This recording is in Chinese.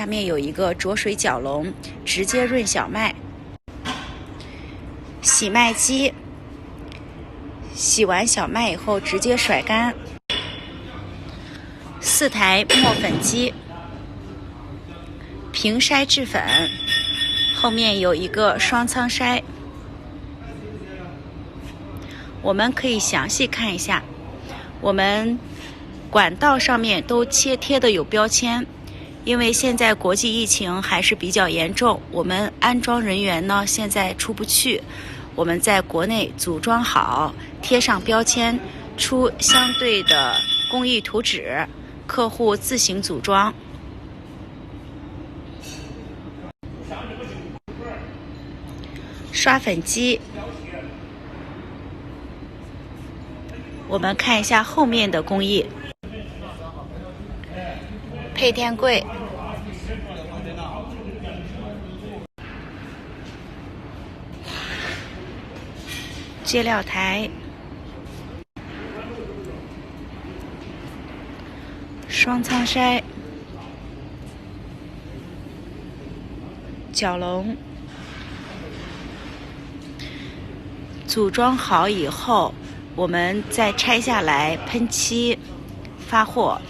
下面有一个浊水绞笼，直接润小麦。洗麦机，洗完小麦以后直接甩干。4台磨粉机，平筛制粉，后面有一个双仓筛。我们可以详细看一下，我们管道上面都贴的有标签，因为现在国际疫情还是比较严重，我们安装人员呢现在出不去，我们在国内组装好，贴上标签，出相对的工艺图纸，客户自行组装。刷粉机，我们看一下后面的工艺。配电柜，接料台，双仓筛，绞笼。组装好以后，我们再拆下来喷漆发货。